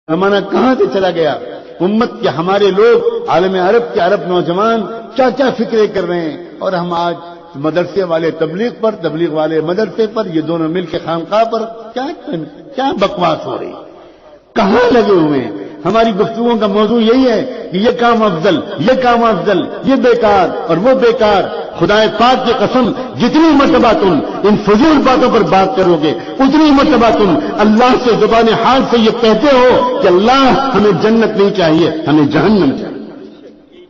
زمانہ کہاں سے چلا گیا؟ امت کے ہمارے لوگ عالم عرب کے عرب نوجوان کیا کیا فکریں کر رہے ہیں، اور ہم آج مدرسے والے تبلیغ پر، تبلیغ والے مدرسے پر، یہ دونوں مل کے خانقاہ پر کیا بکواس ہو رہی، کہاں لگے ہوئے ہیں؟ ہماری گفتگو کا موضوع یہی ہے کہ یہ کام افضل، یہ کام افضل، یہ بیکار اور وہ بیکار۔ خدا پاک کی قسم، جتنی مرتبہ تم ان فضول باتوں پر بات کرو گے، اتنی مرتبہ تم اللہ سے زبان حال سے یہ کہتے ہو کہ اللہ ہمیں جنت نہیں چاہیے، ہمیں جہنم چاہیے۔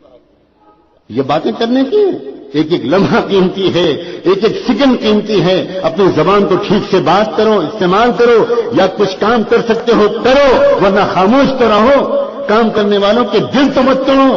یہ باتیں کرنے کی ہیں، ایک ایک لمحہ قیمتی ہے، ایک ایک سیکنڈ قیمتی ہے۔ اپنی زبان کو ٹھیک سے بات کرو، استعمال کرو، یا کچھ کام کر سکتے ہو کرو، ورنہ خاموش تو رہو۔ کام کرنے والوں کے دل تو مت توڑو۔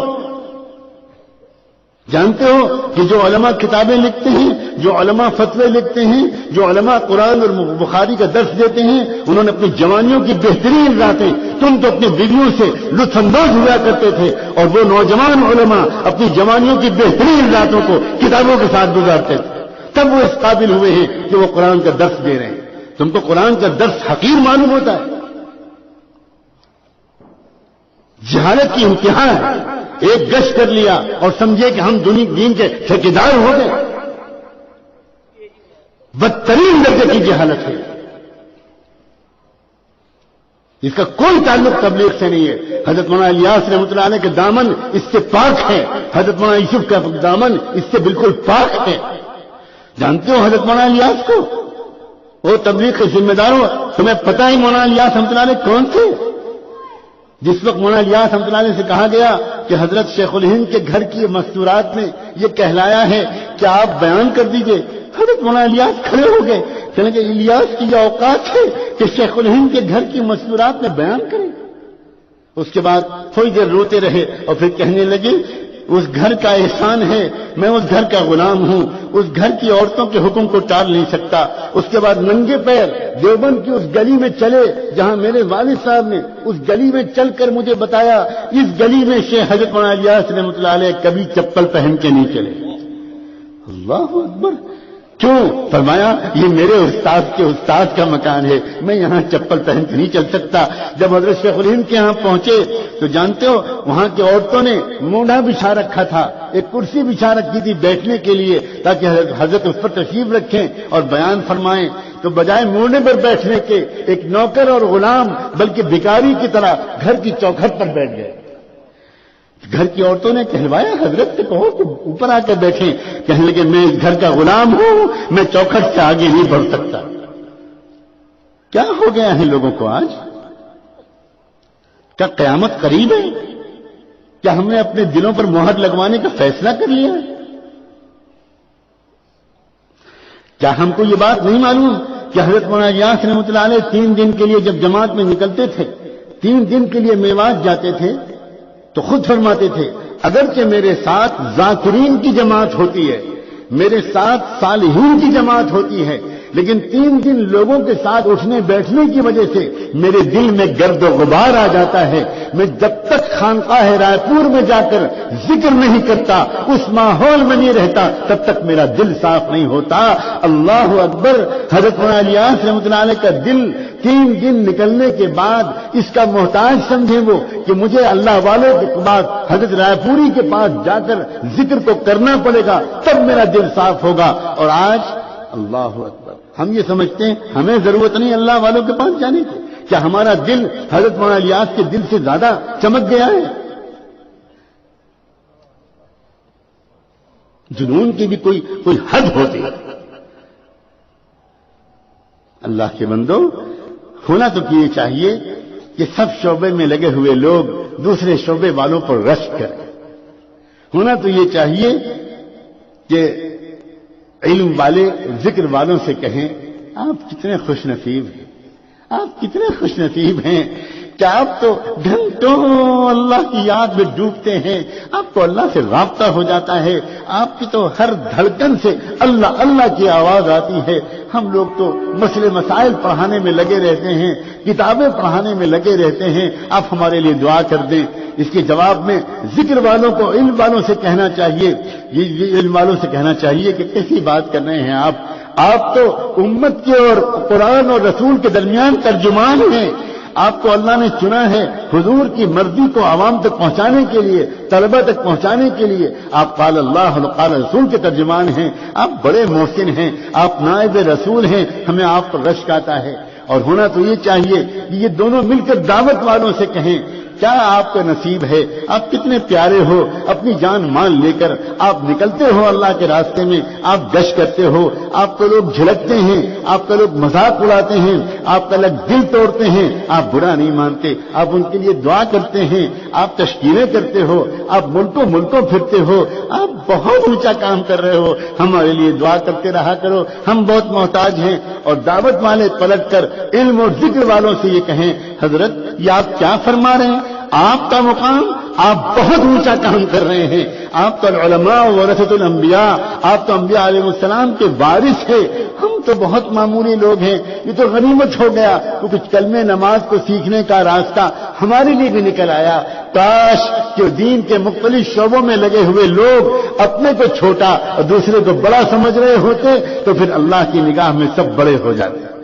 جانتے ہو کہ جو علماء کتابیں لکھتے ہیں، جو علماء فتوے لکھتے ہیں، جو علماء قرآن اور بخاری کا درس دیتے ہیں، انہوں نے اپنی جوانیوں کی بہترین راتیں، تم تو اپنی بیویوں سے لطف اندوز ہوا کرتے تھے، اور وہ نوجوان علماء اپنی جوانیوں کی بہترین راتوں کو کتابوں کے ساتھ گزارتے تھے، تب وہ اس قابل ہوئے ہیں کہ وہ قرآن کا درس دے رہے ہیں۔ تم کو قرآن کا درس حقیر معلوم ہوتا ہے؟ جہالت کی انتہا ہے۔ ایک گشت کر لیا اور سمجھے کہ ہم دین کے ٹھیکیدار ہو گئے، بدترین درجے کی جہالت ہے۔ اس کا کوئی تعلق تبلیغ سے نہیں ہے۔ حضرت مولانا الیاس رحمۃ اللہ علیہ کے دامن اس سے پاک ہے، حضرت مولانا یوسف کا دامن اس سے بالکل پاک ہے۔ جانتے ہو حضرت مولانا الیاس کو؟ وہ تبلیغ کے ذمہ دار ہو، تمہیں پتہ ہے مولانا الیاس رحمۃ اللہ علیہ کون تھے؟ جس وقت مولانا الیاس رحمۃ اللہ علیہ سے کہا گیا کہ حضرت شیخ الہند کے گھر کی مستورات میں یہ کہلایا ہے کہ آپ بیان کر دیجئے، حضرت مولانا الیاس کھڑے ہو گئے، کہنے کہ الیاس کی یہ اوقات ہے کہ شیخ الہند کے گھر کی مستورات میں بیان کریں۔ اس کے بعد تھوڑی دیر روتے رہے اور پھر کہنے لگے اس گھر کا احسان ہے، میں اس گھر کا غلام ہوں، اس گھر کی عورتوں کے حکم کو ٹال نہیں سکتا۔ اس کے بعد ننگے پیر دیوبند کی اس گلی میں چلے جہاں میرے والد صاحب نے اس گلی میں چل کر مجھے بتایا، اس گلی میں شیخ حضرت مولانا الیاس رحمۃ اللہ علیہ کبھی چپل پہن کے نہیں چلے۔ اللہ اکبر! کیوں؟ فرمایا یہ میرے استاد کے استاد کا مکان ہے، میں یہاں چپل پہن کے نہیں چل سکتا۔ جب حضرت شیخ الہند کے یہاں پہنچے تو جانتے ہو وہاں کی عورتوں نے مونڈھا بچھا رکھا تھا، ایک کرسی بچھا رکھی تھی بیٹھنے کے لیے تاکہ حضرت اس پر تشریف رکھیں اور بیان فرمائیں، تو بجائے مونڈھے پر بیٹھنے کے ایک نوکر اور غلام بلکہ بھکاری کی طرح گھر کی چوکھٹ پر بیٹھ گئے۔ گھر کی عورتوں نے کہلوایا حضرت سے کہو کہ اوپر آ کے بیٹھیں، کہنے لگے میں اس گھر کا غلام ہوں، میں چوکھٹ سے آگے نہیں بڑھ سکتا۔ کیا ہو گیا ہے لوگوں کو آج؟ کیا قیامت قریب ہے؟ کیا ہم نے اپنے دلوں پر مہر لگوانے کا فیصلہ کر لیا ہے؟ کیا ہم کو یہ بات نہیں معلوم کہ حضرت مولانا الیاس رحمۃ اللہ علیہ 3 دن کے لیے جب جماعت میں نکلتے تھے، 3 دن کے لیے میوات جاتے تھے تو خود فرماتے تھے اگرچہ میرے ساتھ ذاکرین کی جماعت ہوتی ہے، میرے ساتھ صالحین کی جماعت ہوتی ہے، لیکن 3 دن لوگوں کے ساتھ اٹھنے بیٹھنے کی وجہ سے میرے دل میں گرد و غبار آ جاتا ہے۔ میں جب تک خانقاہ رائے پور میں جا کر ذکر نہیں کرتا، اس ماحول میں نہیں رہتا، تب تک میرا دل صاف نہیں ہوتا۔ اللہ اکبر! حضرت مولانا الیاس رحمۃ اللہ علیہ کا دل 3 دن نکلنے کے بعد اس کا محتاج سمجھے وہ کہ مجھے اللہ والوں کے بعد حضرت رائے پوری کے پاس جا کر ذکر کو کرنا پڑے گا، تب میرا دل صاف ہوگا۔ اور آج اللہ اکبر! ہم یہ سمجھتے ہیں ہمیں ضرورت نہیں اللہ والوں کے پاس جانے کی۔ کیا ہمارا دل حضرت مولانا الیاس کے دل سے زیادہ چمک گیا ہے؟ جنون کی بھی کوئی حد ہوتی ہے۔ اللہ کے بندو، ہونا تو یہ چاہیے کہ سب شعبے میں لگے ہوئے لوگ دوسرے شعبے والوں پر رشک کریں۔ ہونا تو یہ چاہیے کہ علم والے ذکر والوں سے کہیں آپ کتنے خوش نصیب ہیں، آپ کتنے خوش نصیب ہیں کہ آپ تو گھنٹوں اللہ کی یاد میں ڈوبتے ہیں، آپ کو اللہ سے رابطہ ہو جاتا ہے، آپ کی تو ہر دھڑکن سے اللہ اللہ کی آواز آتی ہے۔ ہم لوگ تو مسئلے مسائل پڑھانے میں لگے رہتے ہیں، کتابیں پڑھانے میں لگے رہتے ہیں، آپ ہمارے لیے دعا کر دیں۔ اس کے جواب میں ذکر والوں کو علم والوں سے کہنا چاہیے، یہ علم والوں سے کہنا چاہیے کہ کیسی بات کر رہے ہیں آپ تو امت کے اور قرآن اور رسول کے درمیان ترجمان ہیں، آپ کو اللہ نے چنا ہے حضور کی مرضی کو عوام تک پہنچانے کے لیے، طلبہ تک پہنچانے کے لیے۔ آپ قال اللہ و قال رسول کے ترجمان ہیں، آپ بڑے محسن ہیں، آپ نائب رسول ہیں، ہمیں آپ پر رشک آتا ہے۔ اور ہونا تو یہ چاہیے کہ یہ دونوں مل کر دعوت والوں سے کہیں کیا آپ کا نصیب ہے، آپ کتنے پیارے ہو، اپنی جان مان لے کر آپ نکلتے ہو اللہ کے راستے میں، آپ گشت کرتے ہو، آپ کو لوگ جھلکتے ہیں، آپ کا لوگ مذاق اڑاتے ہیں، آپ کا لوگ دل توڑتے ہیں، آپ برا نہیں مانتے، آپ ان کے لیے دعا کرتے ہیں، آپ تشکیلیں کرتے ہو، آپ ملکوں پھرتے ہو، آپ بہت اونچا کام کر رہے ہو، ہمارے لیے دعا کرتے رہا کرو، ہم بہت محتاج ہیں۔ اور دعوت والے پلٹ کر علم اور ذکر والوں سے یہ کہیں حضرت یہ آپ کیا فرما رہے ہیں، آپ کا مقام، آپ بہت اونچا کام کر رہے ہیں، آپ تو العلماء ورثۃ الانبیاء، آپ تو انبیاء علیہ السلام کے وارث ہیں، ہم تو بہت معمولی لوگ ہیں، یہ تو غنیمت ہو گیا تو کچھ کلمے نماز کو سیکھنے کا راستہ ہمارے لیے بھی نکل آیا۔ کاش کہ دین کے مختلف شعبوں میں لگے ہوئے لوگ اپنے کو چھوٹا اور دوسرے کو بڑا سمجھ رہے ہوتے تو پھر اللہ کی نگاہ میں سب بڑے ہو جاتے۔